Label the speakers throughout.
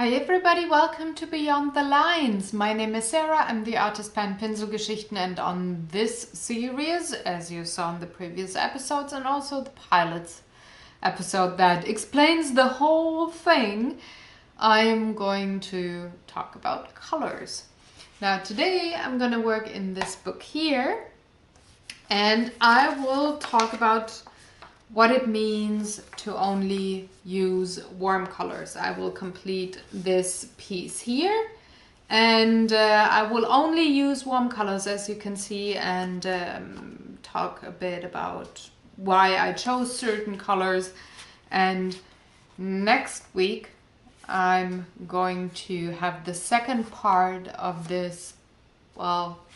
Speaker 1: Hi everybody, welcome to Beyond the Lines. My name is Sarah, I'm the artist behind Pinselgeschichten, and on this series, as you saw in the previous episodes and also the pilot's episode that explains the whole thing, I am going to talk about colors. Now today I'm going to work in this book here, and I will talk about what it means to only use warm colors. I will complete this piece here, and I will only use warm colors, as you can see, and talk a bit about why I chose certain colors. And next week I'm going to have the second part of this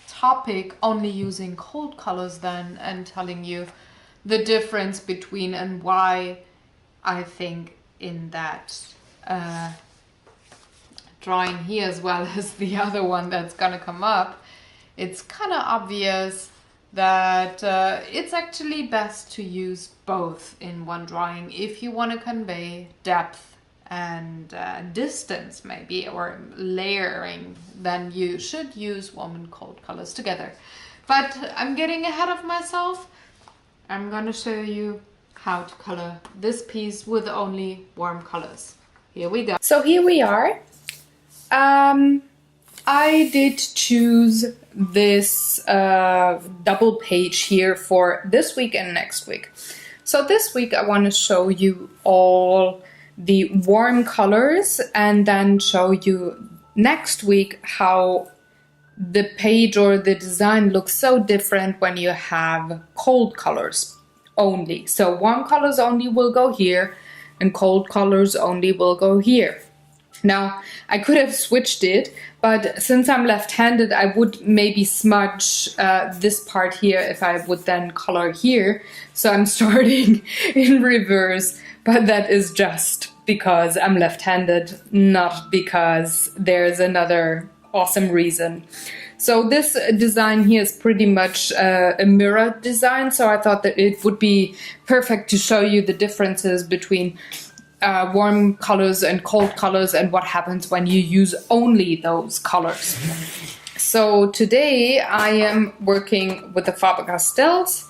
Speaker 1: topic, only using cold colors then, and telling you the difference between and why I think in that drawing here, as well as the other one that's gonna come up, it's kind of obvious that it's actually best to use both in one drawing if you want to convey depth and distance maybe, or layering. Then you should use warm and cold colors together. But I'm getting ahead of myself. I'm gonna show you how to color this piece with only warm colors. Here we go. So here we are. I did choose this double page here for this week and next week. So this week I want to show you all the warm colors, and then show you next week how the page or the design looks so different when you have cold colors only. So warm colors only will go here, and cold colors only will go here. Now, I could have switched it, but since I'm left-handed, I would maybe smudge this part here if I would then color here. So I'm starting in reverse, but that is just because I'm left-handed, not because there's another awesome reason. So this design here is pretty much a mirror design, so I thought that it would be perfect to show you the differences between warm colors and cold colors, and what happens when you use only those colors. So today I am working with the Faber-Castells,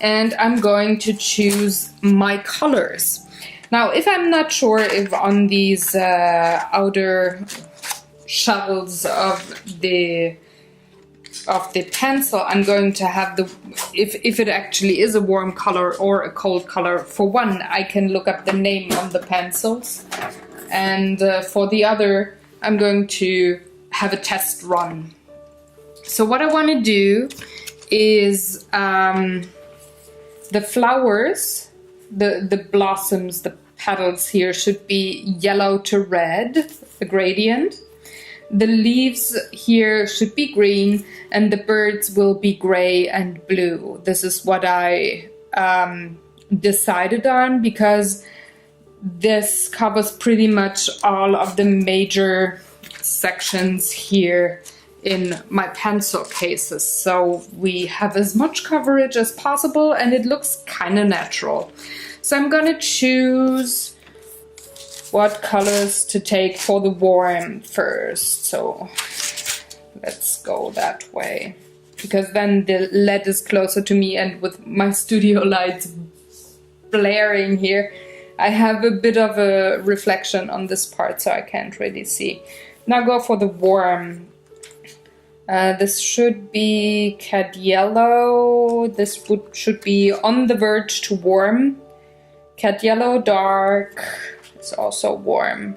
Speaker 1: and I'm going to choose my colors. Now, if I'm not sure if on these outer shells of the pencil I'm going to have if it actually is a warm color or a cold color, for one I can look up the name on the pencils, and for the other I'm going to have a test run. So what I want to do is the flowers, the blossoms, the petals here should be yellow to red, the gradient. The leaves here should be green, and the birds will be gray and blue. This is what I decided on, because this covers pretty much all of the major sections here in my pencil cases. So we have as much coverage as possible, and it looks kind of natural. So I'm gonna choose what colors to take for the warm first. So let's go that way, because then the LED is closer to me, and with my studio lights blaring here, I have a bit of a reflection on this part, so I can't really see. Now go for the warm. This should be cat yellow. This should be on the verge to warm. Cat yellow dark. It's also warm.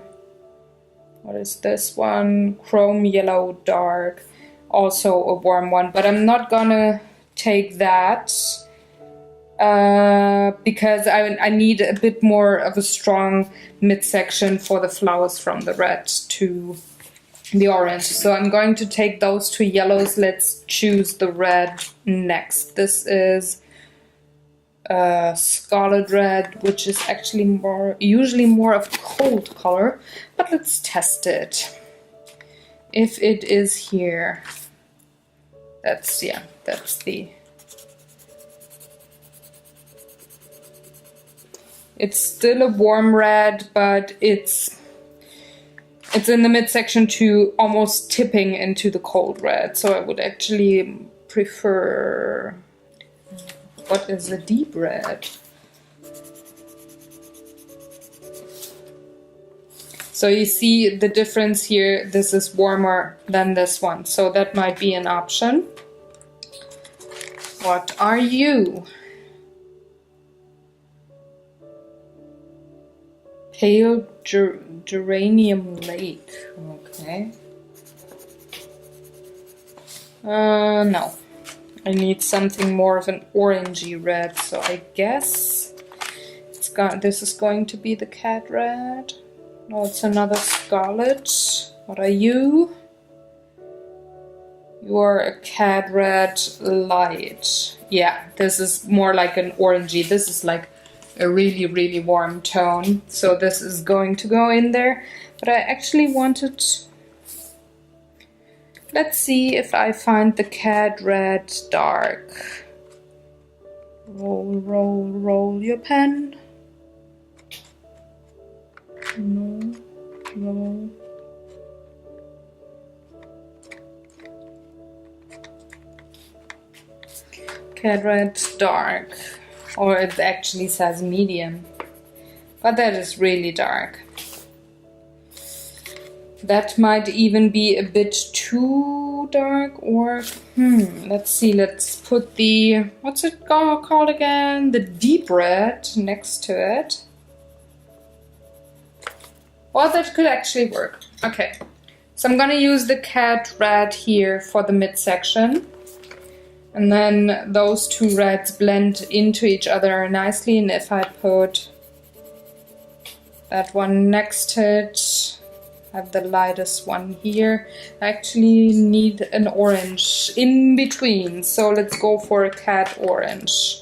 Speaker 1: What is this one? Chrome yellow dark. Also a warm one, but I'm not gonna take that because I need a bit more of a strong midsection for the flowers from the red to the orange. So I'm going to take those two yellows. Let's choose the red next. This is scarlet red, which is actually usually more of a cold color, but let's test it. If it is here, that's the, it's still a warm red, but it's It's in the midsection to almost tipping into the cold red. So I would actually prefer, what is the deep red? So you see the difference here. This is warmer than this one. So that might be an option. What are you? Pale geranium lake. Okay. No. I need something more of an orangey red. So I guess this is going to be the cat red. No, it's another scarlet. What are you? You are a cat red light. Yeah, this is more like an orangey. This is like a really, really warm tone. So this is going to go in there. But I actually wanted... Let's see if I find the cat red dark. Roll, roll, roll your pen. No, no. Cat red dark, or it actually says medium, but that is really dark. That might even be a bit too dark, or let's see, let's put the, what's it called again? The deep red next to it. Well, that could actually work. Okay, so I'm gonna use the cat red here for the midsection. And then those two reds blend into each other nicely. And if I put that one next to it, I have the lightest one here. I actually need an orange in between. So let's go for a cat orange.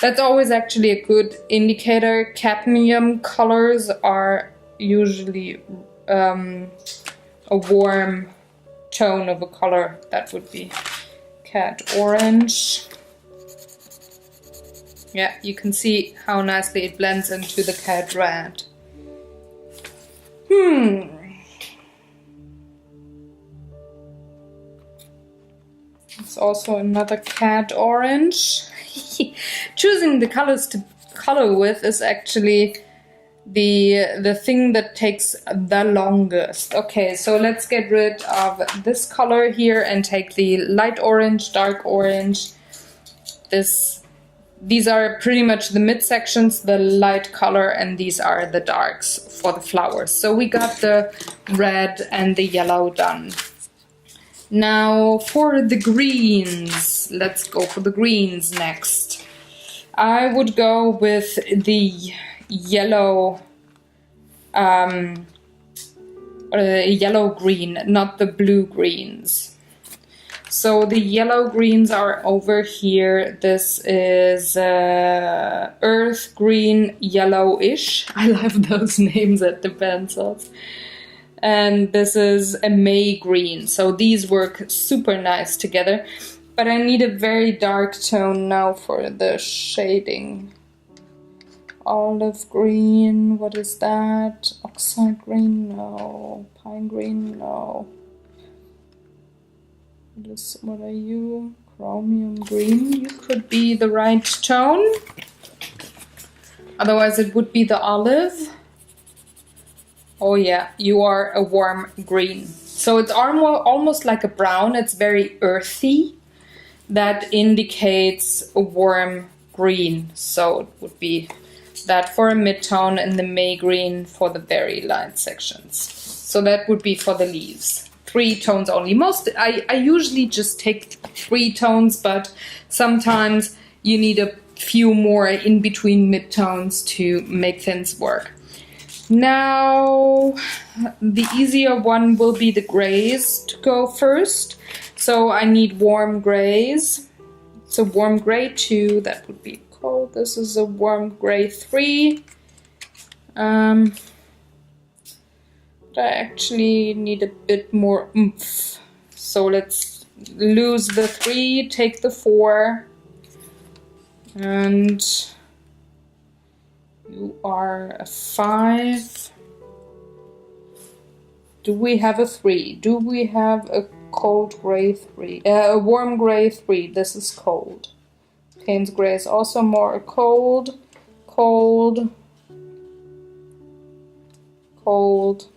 Speaker 1: That's always actually a good indicator. Cadmium colors are usually a warm tone of a color. That would be cat orange. Yeah, you can see how nicely it blends into the cat red. It's also another cat orange. Choosing the colors to color with is actually the thing that takes the longest. Okay, so let's get rid of this color here and take the light orange, dark orange. These are pretty much the midsections, the light color, and these are the darks for the flowers. So we got the red and the yellow done. Now for the greens, let's go for the greens next. I would go with the yellow yellow green, not the blue greens. So the yellow greens are over here. This is earth green yellowish. I love those names at the pencils. And this is a May green. So these work super nice together. But I need a very dark tone now for the shading. Olive green, what is that? Oxide green, no. Pine green, no. What are you? Chromium green, you could be the right tone. Otherwise it would be the olive. Oh yeah, you are a warm green. So it's almost like a brown, it's very earthy. That indicates a warm green. So it would be that for a mid-tone and the May green for the very light sections. So that would be for the leaves. 3 tones only. I usually just take 3 tones, but sometimes you need a few more in between mid-tones to make things work. Now, the easier one will be the grays to go first. So I need warm grays. So warm gray 2, that would be cold. This is a warm gray 3. But I actually need a bit more oomph. So let's lose the 3, take the 4. And you are a 5. Do we have a 3? Do we have a cold gray 3? A warm gray 3. This is cold. Payne's gray is also more a cold, cold, cold,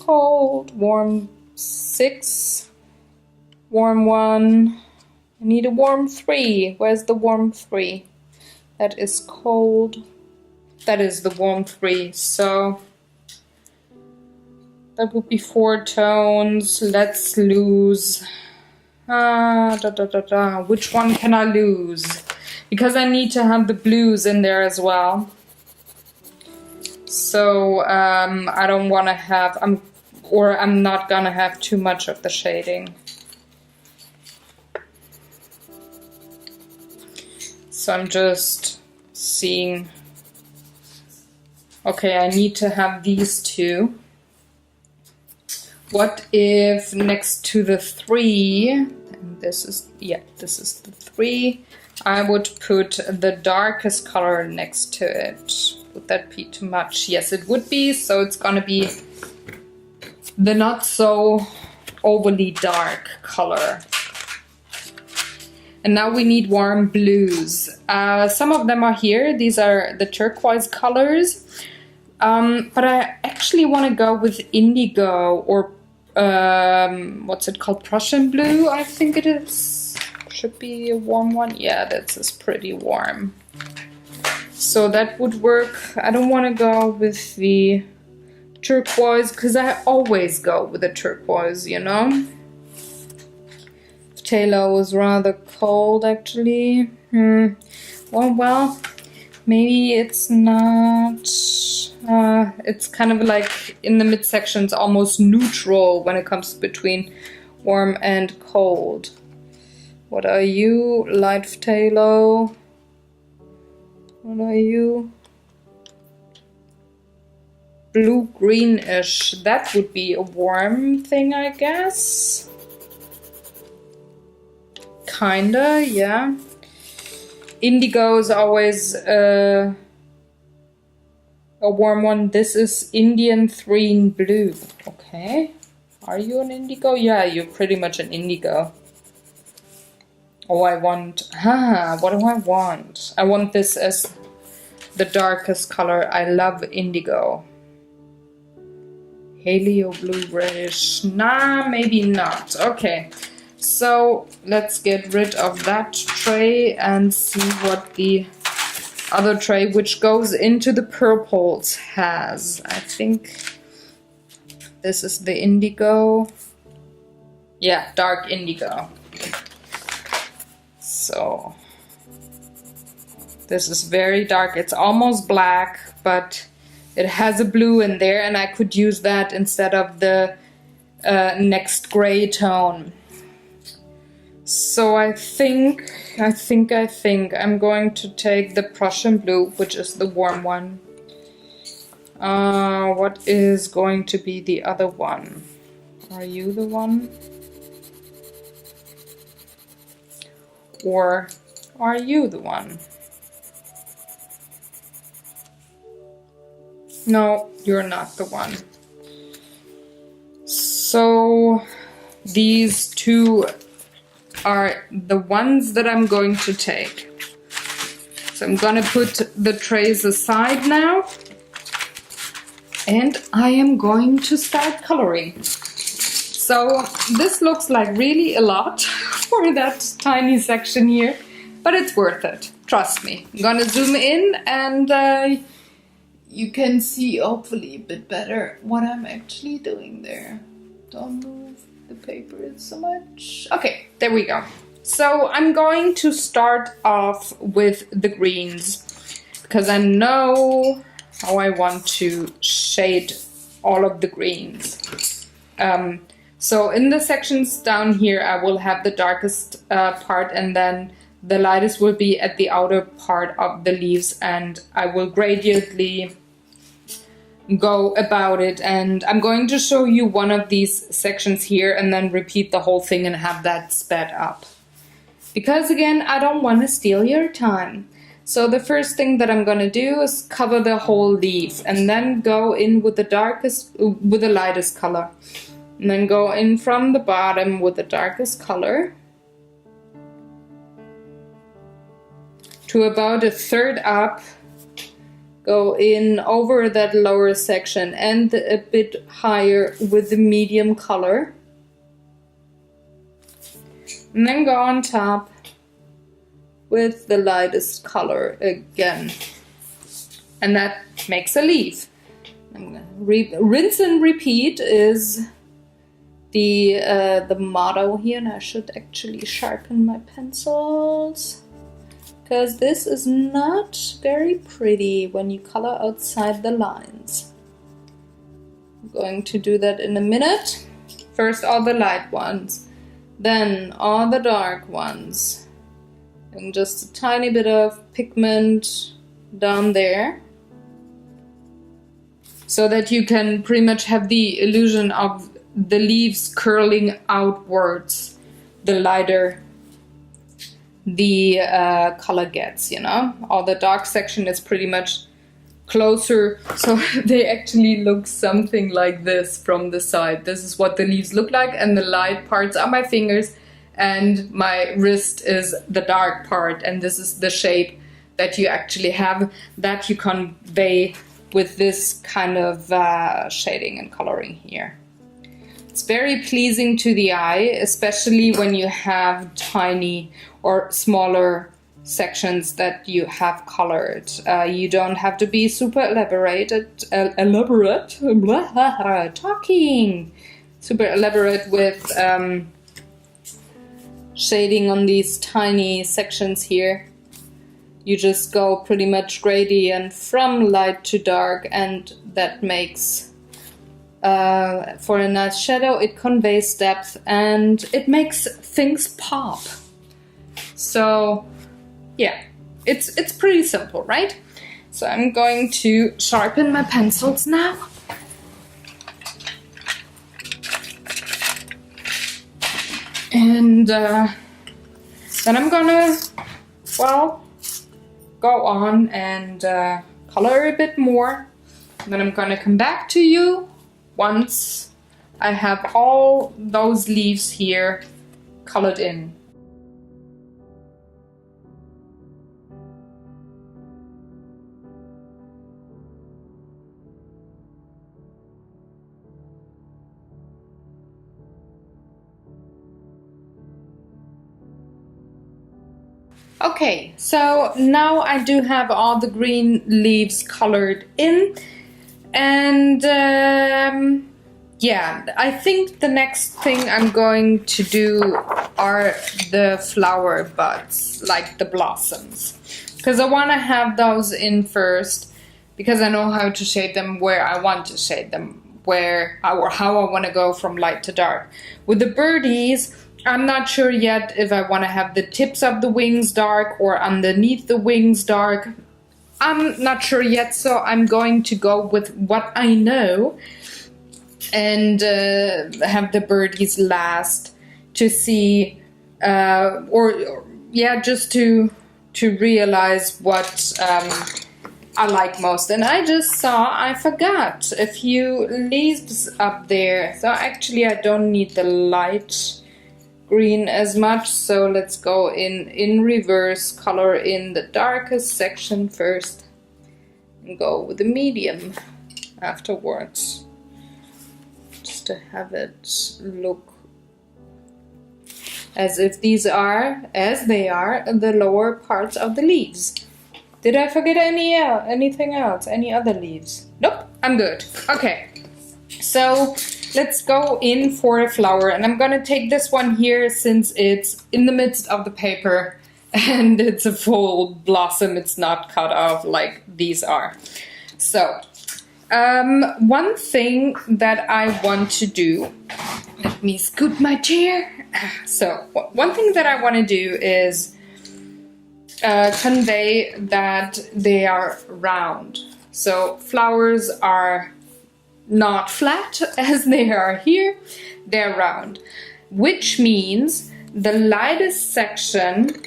Speaker 1: cold, warm 6, warm 1. I need a warm 3. Where's the warm 3? That is cold. That is the warm 3. So that would be 4 tones. Let's lose. Which one can I lose? Because I need to have the blues in there as well. So I don't want to have, I'm not gonna have too much of the shading. So I'm just seeing. Okay, I need to have these two. What if next to the 3, and this is the 3, I would put the darkest color next to it. Would that be too much? Yes, it would be. So it's gonna be the not so overly dark color. And now we need warm blues. Some of them are here. These are the turquoise colors. But I actually want to go with indigo or what's it called? Prussian blue, I think it is. Should be a warm one. Yeah, that's pretty warm. So that would work. I don't want to go with the turquoise because I always go with the turquoise, you know. Phthalo is rather cold actually. Well, maybe it's not. It's kind of like in the midsections, almost neutral when it comes between warm and cold. What are you? Light phthalo. What are you? Blue-greenish. That would be a warm thing, I guess. Kinda, yeah. Indigo is always a warm one. This is Indian 3 in blue. Okay. Are you an indigo? Yeah, you're pretty much an indigo. Oh, I want... what do I want? I want this as the darkest color. I love indigo. Helio blue reddish. Nah, maybe not. Okay. So let's get rid of that tray and see what the other tray, which goes into the purples, has. I think this is the indigo. Yeah, dark indigo. So this is very dark. It's almost black, but it has a blue in there, and I could use that instead of the next gray tone. So I think I'm going to take the Prussian blue, which is the warm one. What is going to be the other one? Are you the one? Or are you the one? No, you're not the one. So these two are the ones that I'm going to take. So I'm gonna put the trays aside now, and I am going to start coloring. So this looks like really a lot for that tiny section here, but it's worth it, trust me. I'm gonna zoom in and you can see hopefully a bit better what I'm actually doing there. Don't move the paper so much. Okay, there we go. So I'm going to start off with the greens because I know how I want to shade all of the greens. So in the sections down here I will have the darkest part, and then the lightest will be at the outer part of the leaves, and I will gradually go about it. And I'm going to show you one of these sections here and then repeat the whole thing and have that sped up. Because again, I don't want to steal your time. So the first thing that I'm gonna do is cover the whole leaf and then go in with the lightest color. And then go in from the bottom with the darkest color to about a third up. Go in over that lower section and a bit higher with the medium color. And then go on top with the lightest color again. And that makes a leaf. I'm gonna rinse and repeat is the motto here, and I should actually sharpen my pencils because this is not very pretty when you color outside the lines. I'm going to do that in a minute. First all the light ones, then all the dark ones, and just a tiny bit of pigment down there so that you can pretty much have the illusion of the leaves curling outwards the lighter the color gets, you know. All the dark section is pretty much closer, so they actually look something like this from the side. This is what the leaves look like, and the light parts are my fingers and my wrist is the dark part, and this is the shape that you actually have, that you convey with this kind of shading and coloring here. It's very pleasing to the eye, especially when you have tiny or smaller sections that you have colored. You don't have to be super elaborate, super elaborate with shading on these tiny sections here. You just go pretty much gradient from light to dark, and that makes for a nice shadow, it conveys depth and it makes things pop. So yeah, it's pretty simple, right? So I'm going to sharpen my pencils now. And then I'm gonna, well, go on and color a bit more. And then I'm gonna come back to you once I have all those leaves here colored in. Okay, so now I do have all the green leaves colored in, and yeah, I think the next thing I'm going to do are the flower buds, like the blossoms, because I want to have those in first, because I know how to shade them where I want to shade them, where or how I want to go from light to dark. With the birdies, I'm not sure yet if I want to have the tips of the wings dark or underneath the wings dark. I'm not sure yet, so I'm going to go with what I know and have the birdies last to see, just to realize what I like most. And I just saw I forgot a few leaves up there, so actually I don't need the light green as much, so let's go in reverse, color in the darkest section first and go with the medium afterwards, just to have it look as if these are, as they are, the lower parts of the leaves. Did I forget anything else? Any other leaves? Nope, I'm good. Okay, so let's go in for a flower, and I'm gonna take this one here since it's in the midst of the paper and it's a full blossom, it's not cut off like these are. So one thing that I want to do, let me scoot my chair. So one thing that I want to do is convey that they are round. So flowers are not flat as they are here, they're round, which means the lightest section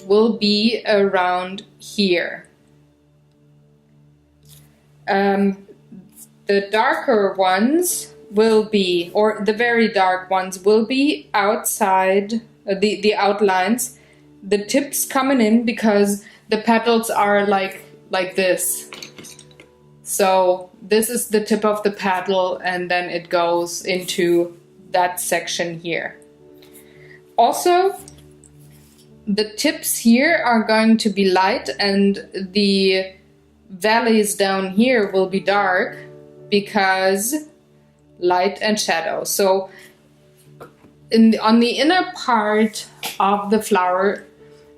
Speaker 1: will be around here. The darker ones will be, or the very dark ones will be outside the outlines, the tips coming in, because the petals are like this. So this is the tip of the petal, and then it goes into that section here. Also, the tips here are going to be light, and the valleys down here will be dark, because light and shadow. So on the inner part of the flower,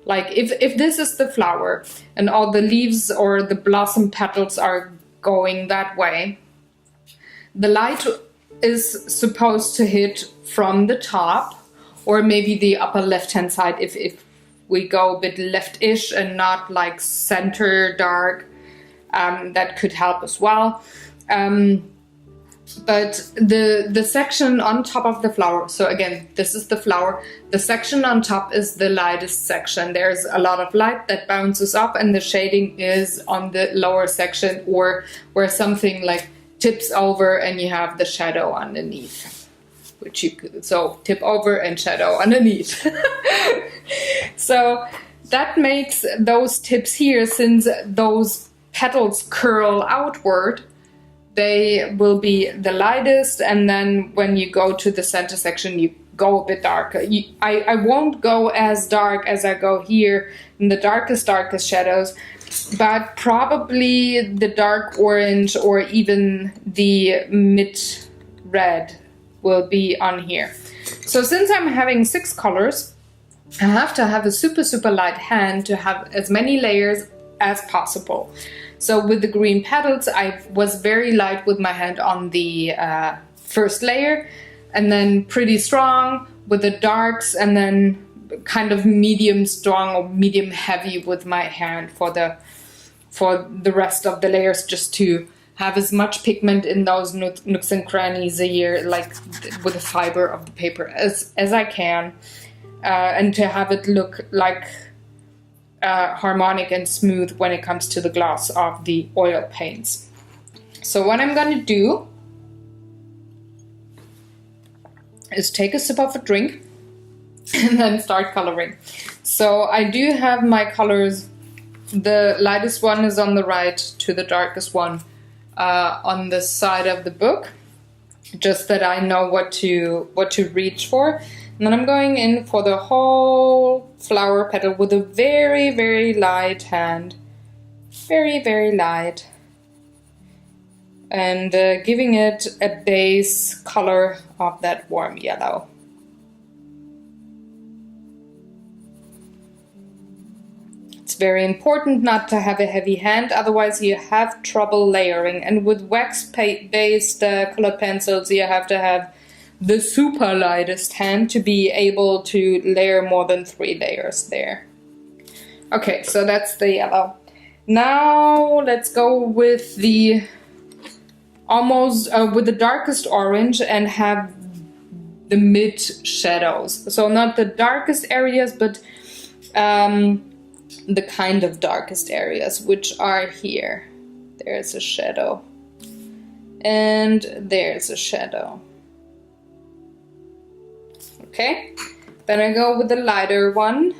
Speaker 1: like if this is the flower and all the leaves or the blossom petals are going that way, the light is supposed to hit from the top, or maybe the upper left hand side if we go a bit left-ish and not like center dark. That could help as well. But the section on top of the flower, so again, this is the flower, the section on top is the lightest section. There's a lot of light that bounces up, and the shading is on the lower section, or where something like tips over and you have the shadow underneath, which you could, so tip over and shadow underneath. So that makes those tips here, since those petals curl outward, they will be the lightest, and then when you go to the center section, you go a bit darker. I won't go as dark as I go here in the darkest shadows, but probably the dark orange or even the mid red will be on here. So since I'm having 6 colors, I have to have a super light hand to have as many layers as possible. So with the green petals, I was very light with my hand on the first layer, and then pretty strong with the darks, and then kind of medium strong or medium heavy with my hand for the rest of the layers, just to have as much pigment in those nooks and crannies here, like with the fiber of the paper as I can, and to have it look like harmonic and smooth when it comes to the gloss of the oil paints. So what I'm going to do is take a sip of a drink and then start coloring. So I do have my colors. The lightest one is on the right to the darkest one on the side of the book, just that I know what to reach for. And then I'm going in for the whole flower petal with a very light hand, very light, and giving it a base color of that warm yellow. It's very important not to have a heavy hand, otherwise you have trouble layering. And with wax-based colored pencils, you have to have the super lightest hand to be able to layer more than 3 layers there. Okay, so that's the yellow. Now let's go with the with the darkest orange and have the mid shadows. So not the darkest areas, but the kind of darkest areas, which are here. There's a shadow, and there's a shadow. Okay, then I go with the lighter one,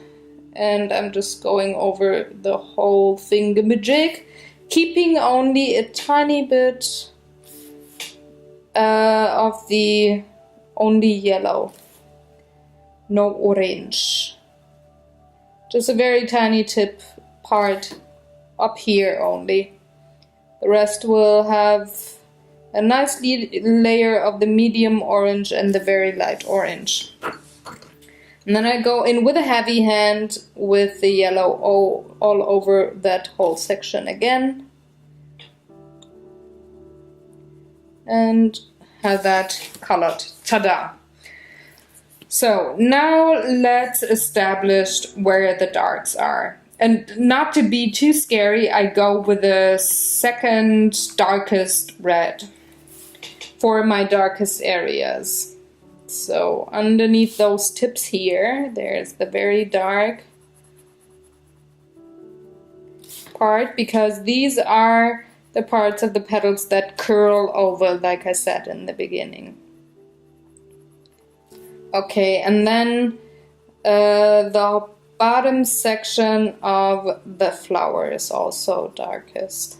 Speaker 1: and I'm just going over the whole thingamajig, keeping only a tiny bit of the only yellow, no orange. Just a very tiny tip part up here only. The rest will have a nice layer of the medium orange and the very light orange. And then I go in with a heavy hand with the yellow all over that whole section again. And have that colored. Ta-da! So now let's establish where the darks are. And not to be too scary, I go with the second darkest red for my darkest areas. So underneath those tips here, there's the very dark part, because these are the parts of the petals that curl over, like I said in the beginning. Okay, and then the bottom section of the flower is also darkest.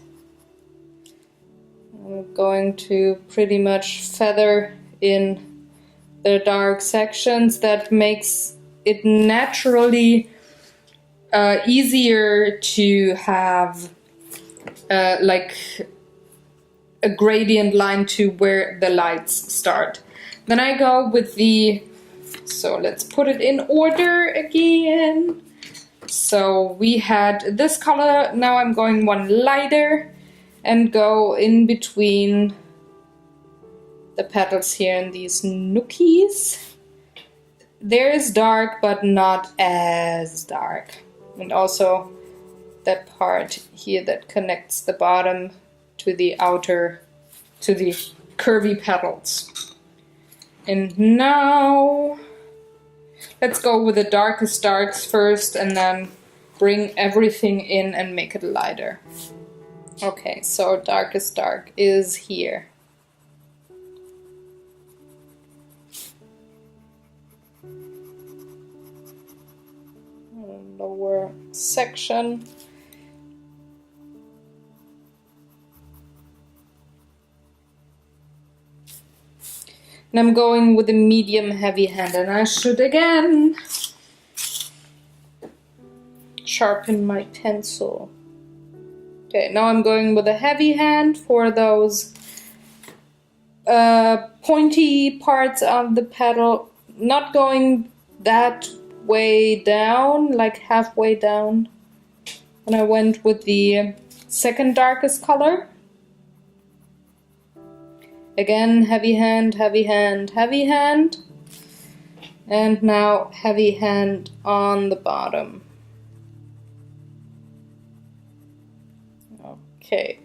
Speaker 1: I'm going to pretty much feather in the dark sections. That makes it naturally easier to have like a gradient line to where the lights start. Then I go with the, so let's put it in order again. So we had this color, now I'm going one lighter and go in between the petals here in these nookies. There is dark, but not as dark. And also that part here that connects the bottom to the outer, to the curvy petals. And now let's go with the darkest darks first and then bring everything in and make it lighter. Okay, so darkest dark is here. Lower section. And I'm going with a medium heavy hand, and I should again sharpen my pencil. Okay, now I'm going with a heavy hand for those pointy parts of the petal, not going that way down, like halfway down. And I went with the second darkest color. Again, heavy hand, heavy hand, heavy hand. And now heavy hand on the bottom. Okay.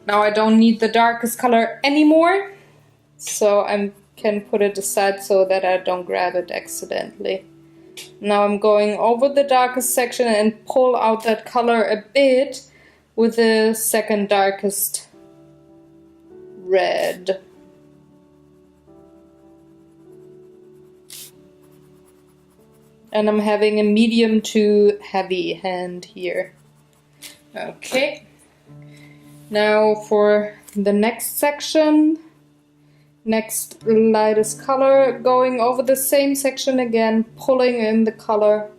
Speaker 1: Now I don't need the darkest color anymore, so I can put it aside so that I don't grab it accidentally. Now I'm going over the darkest section and pull out that color a bit with the second darkest red. And I'm having a medium to heavy hand here. Okay. Now for the next section, next lightest color, going over the same section again, pulling in the color.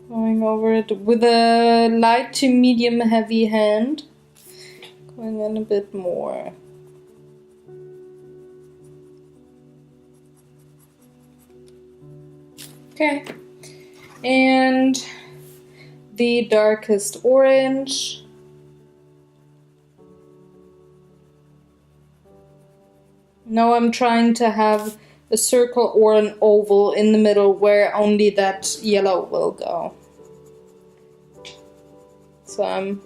Speaker 1: Going over it with a light to medium heavy hand, going in a bit more. Okay, and the darkest orange. Now I'm trying to have a circle or an oval in the middle where only that yellow will go. So I'm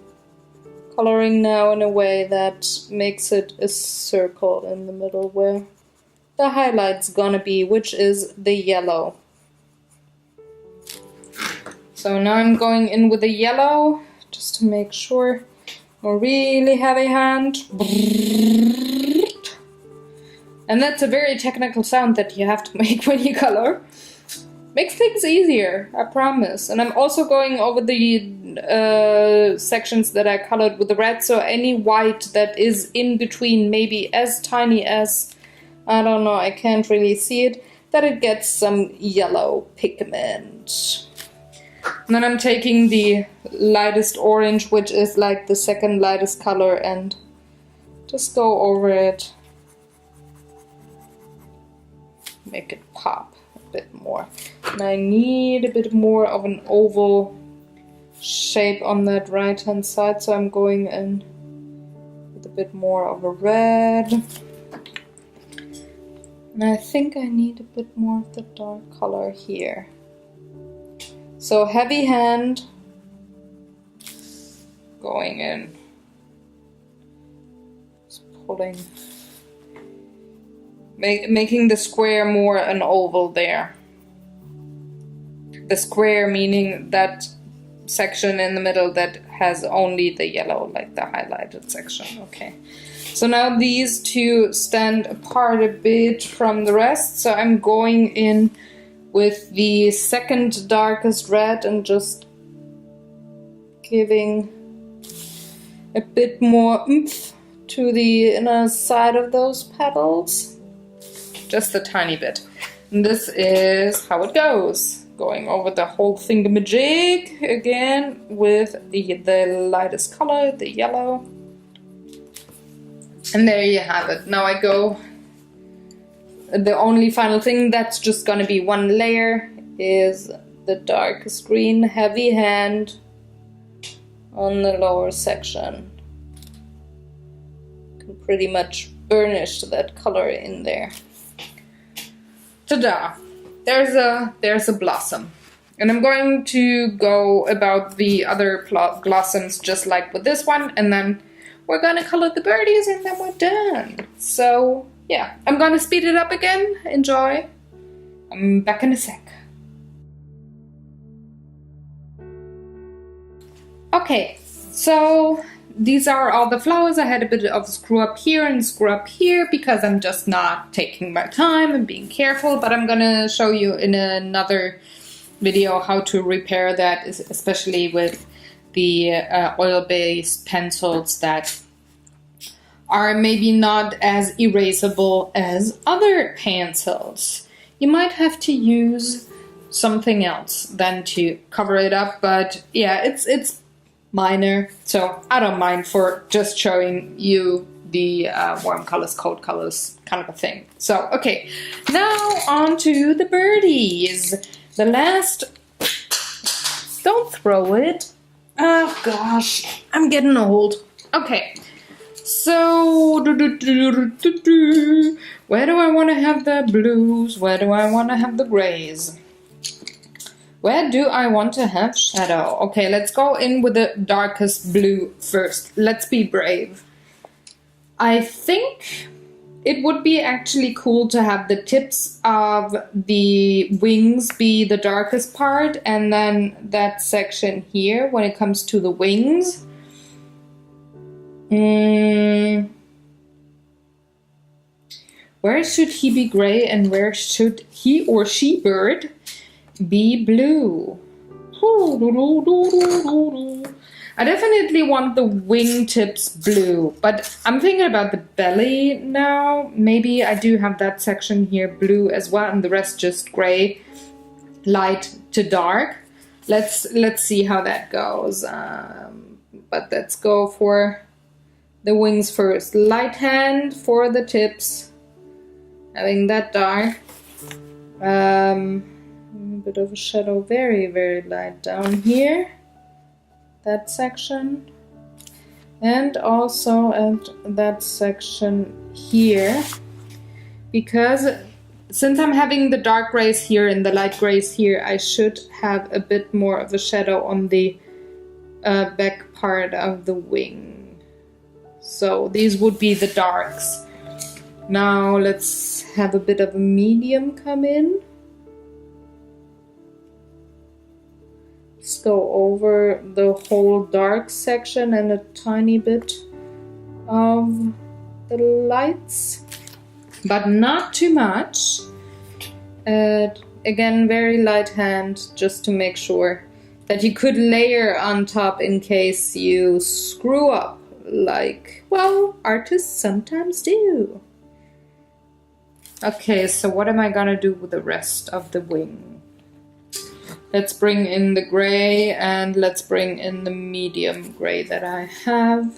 Speaker 1: coloring now in a way that makes it a circle in the middle where the highlight's gonna be, which is the yellow. So now I'm going in with the yellow, just to make sure. A really heavy hand. And that's a very technical sound that you have to make when you color. Makes things easier, I promise. And I'm also going over the sections that I colored with the red, so any white that is in between, maybe as tiny as, I don't know, I can't really see it, that it gets some yellow pigment. And then I'm taking the lightest orange, which is like the second lightest color, and just go over it. Make it pop a bit more. And I need a bit more of an oval shape on that right hand side, so I'm going in with a bit more of a red. And I think I need a bit more of the dark color here. So heavy hand, going in, just pulling, making the square more an oval there. The square meaning that section in the middle that has only the yellow, like the highlighted section. Okay. So now these two stand apart a bit from the rest. So I'm going in with the second darkest red and just giving a bit more oomph to the inner side of those petals. Just a tiny bit. And this is how it goes. Going over the whole thingamajig again with the lightest color, the yellow. And there you have it. Now I go. The only final thing that's just gonna be one layer is the darkest green heavy hand on the lower section. Can pretty much burnish that color in there. Ta-da! There's a blossom. And I'm going to go about the other blossoms just like with this one, and then we're gonna color the birdies and then we're done. So yeah, I'm gonna speed it up again. Enjoy. I'm back in a sec. Okay, so these are all the flowers. I had a bit of screw up here and screw up here because I'm just not taking my time and being careful, but I'm gonna show you in another video how to repair that, especially with the oil-based pencils that are maybe not as erasable as other pencils. You might have to use something else then to cover it up, but yeah, it's minor, so I don't mind for just showing you the warm colors, cold colors kind of a thing. So okay, now on to the birdies. The last, don't throw it. Oh gosh, I'm getting old. Okay, so where do I want to have the blues? Where do I want to have the grays? Where do I want to have shadow? Okay, let's go in with the darkest blue first. Let's be brave. I think it would be actually cool to have the tips of the wings be the darkest part, and then that section here when it comes to the wings. Where should he be gray and where should he or she bird be blue? I definitely want the wingtips blue, but I'm thinking about the belly now. Maybe I do have that section here blue as well, and the rest just gray, light to dark. Let's see how that goes. But let's go for the wings first. Light hand for the tips, having that dark. Bit of a shadow, very, very light down here, that section, and also at that section here, because since I'm having the dark grays here and the light grays here, I should have a bit more of a shadow on the back part of the wing. So these would be the darks. Now let's have a bit of a medium come in. Let's go over the whole dark section and a tiny bit of the lights, but not too much. Again, very light hand, just to make sure that you could layer on top in case you screw up, like, well, artists sometimes do. Okay, so what am I gonna do with the rest of the wing? Let's bring in the gray and let's bring in the medium gray that I have.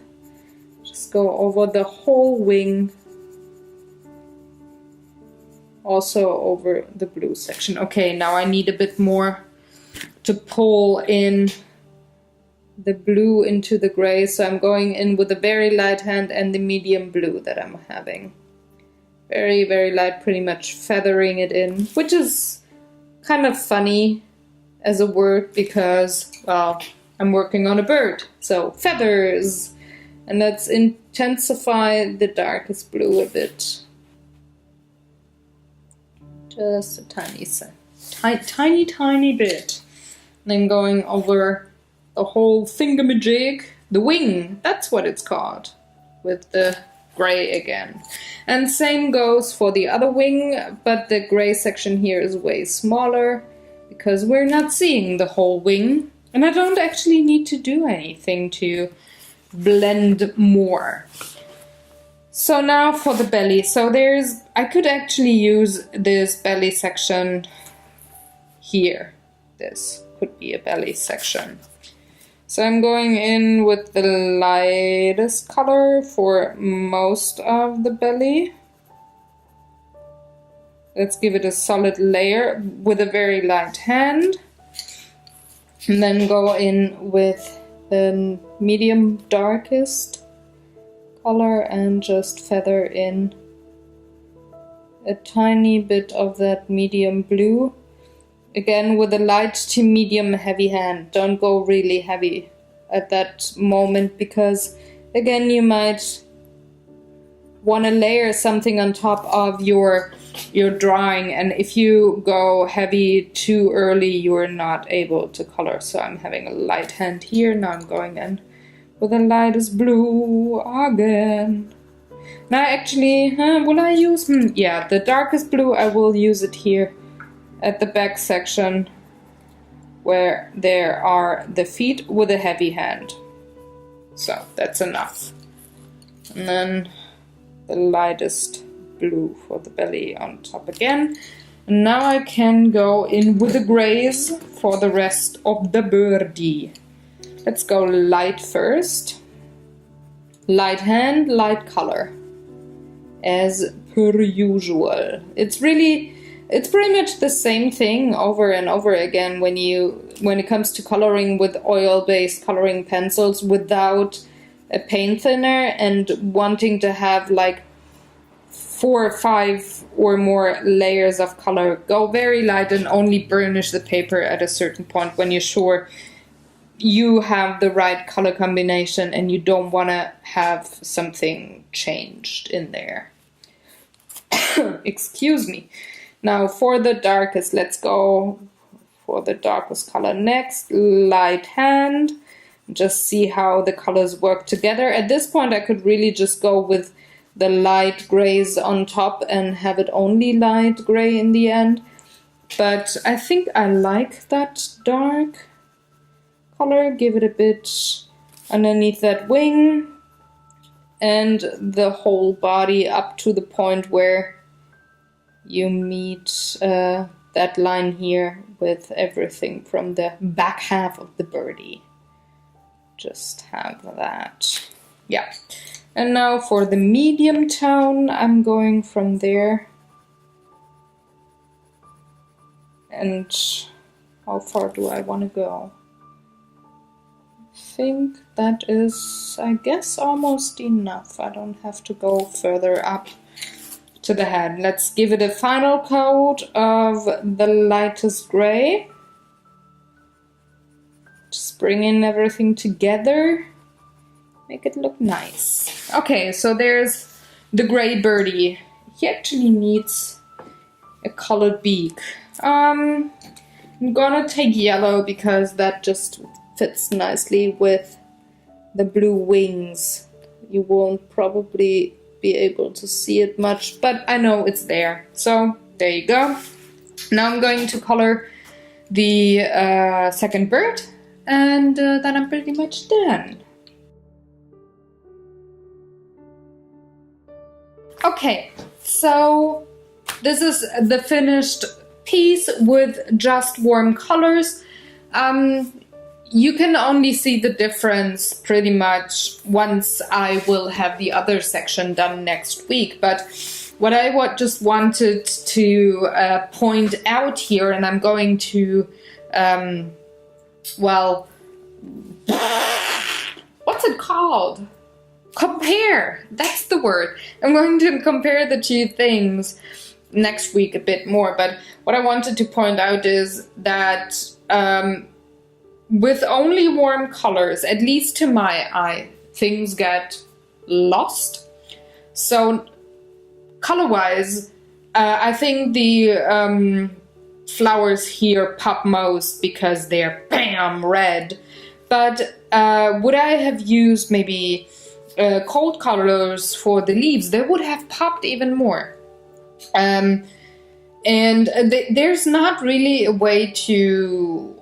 Speaker 1: Just go over the whole wing. Also over the blue section. Okay, now I need a bit more to pull in the blue into the gray. So I'm going in with a very light hand and the medium blue that I'm having. Very, very light, pretty much feathering it in, which is kind of funny as a word because, well, I'm working on a bird, so feathers. And let's intensify the darkest blue a bit. Just a tiny bit. Then going over the whole thingamajig, the wing, that's what it's called, with the gray again. And same goes for the other wing, but the gray section here is way smaller because we're not seeing the whole wing. And I don't actually need to do anything to blend more. So now for the belly. So I could actually use this belly section here. This could be a belly section. So I'm going in with the lightest color for most of the belly. Let's give it a solid layer with a very light hand. And then go in with the medium darkest color and just feather in a tiny bit of that medium blue. Again, with a light to medium heavy hand. Don't go really heavy at that moment because, again, you might want to layer something on top of your drawing, and if you go heavy too early, you are not able to color. So I'm having a light hand here. Now I'm going in with the lightest blue again. Now actually, will I use, yeah, the darkest blue, I will use it here at the back section where there are the feet with a heavy hand. So that's enough. And then the lightest blue for the belly on top again. And now I can go in with the grays for the rest of the birdie. Let's go light first. Light hand, light color. As per usual. It's pretty much the same thing over and over again when it comes to coloring with oil-based coloring pencils without a paint thinner and wanting to have like 4 or 5 or more layers of color. Go very light and only burnish the paper at a certain point when you're sure you have the right color combination and you don't want to have something changed in there. Excuse me. Now for the darkest, let's go for the darkest color next. Light hand. Just see how the colors work together. At this point I could really just go with the light grays on top and have it only light gray in the end. But I think I like that dark color. Give it a bit underneath that wing and the whole body up to the point where you meet that line here with everything from the back half of the birdie. Just have that. Yeah. And now for the medium tone, I'm going from there. And how far do I want to go? I think that is, I guess, almost enough. I don't have to go further up to the head. Let's give it a final coat of the lightest gray. Just bring in everything together. Make it look nice. Okay, so there's the gray birdie. He actually needs a colored beak. I'm gonna take yellow because that just fits nicely with the blue wings. You won't probably be able to see it much, but I know it's there. So there you go. Now I'm going to color the second bird, and then I'm pretty much done. Okay, so this is the finished piece with just warm colors. You can only see the difference pretty much once I will have the other section done next week. But what I just wanted to point out here, and I'm going to, well, what's it called? Compare, that's the word. I'm going to compare the two things next week a bit more, but what I wanted to point out is that with only warm colors, at least to my eye, things get lost. So color-wise, I think the flowers here pop most because they're bam red. But would I have used maybe cold colors for the leaves, they would have popped even more. And there's not really a way to,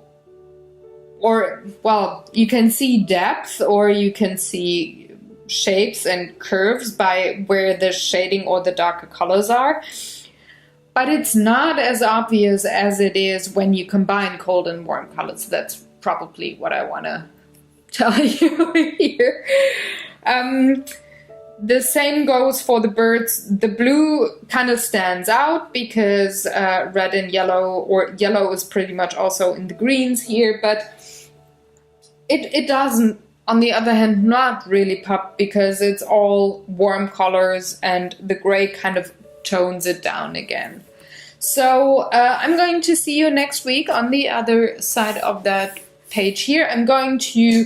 Speaker 1: or well, you can see depth or you can see shapes and curves by where the shading or the darker colors are, but it's not as obvious as it is when you combine cold and warm colors. That's probably what I want to tell you here. The same goes for the birds. The blue kind of stands out because red and yellow, or yellow is pretty much also in the greens here, but it doesn't, on the other hand, not really pop because it's all warm colors and the gray kind of tones it down again. So I'm going to see you next week on the other side of that page here. I'm going to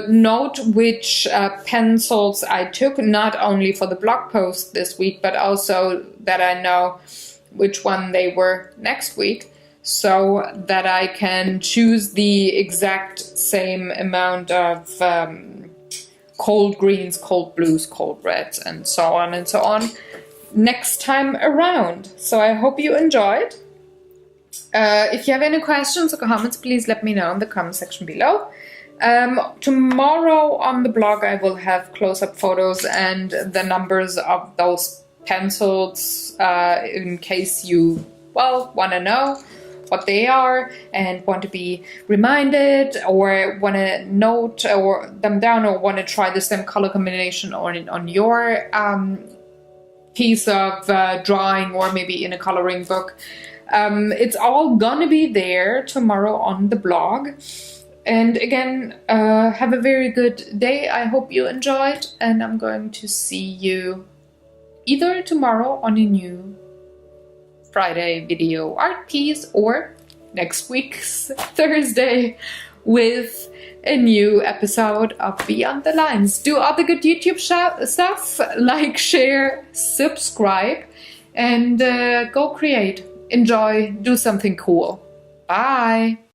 Speaker 1: note which pencils I took, not only for the blog post this week, but also that I know which one they were next week, so that I can choose the exact same amount of cold greens, cold blues, cold reds, and so on next time around. So I hope you enjoyed. If you have any questions or comments, please let me know in the comment section below. Tomorrow on the blog I will have close-up photos and the numbers of those pencils in case you, well, want to know what they are and want to be reminded or want to note or them down or want to try the same color combination on your piece of drawing or maybe in a coloring book. It's all gonna be there tomorrow on the blog. And again, have a very good day. I hope you enjoyed, and I'm going to see you either tomorrow on a new Friday video art piece or next week's Thursday with a new episode of Beyond the Lines. Do all the good YouTube stuff, like, share, subscribe, and go create, enjoy, do something cool. Bye!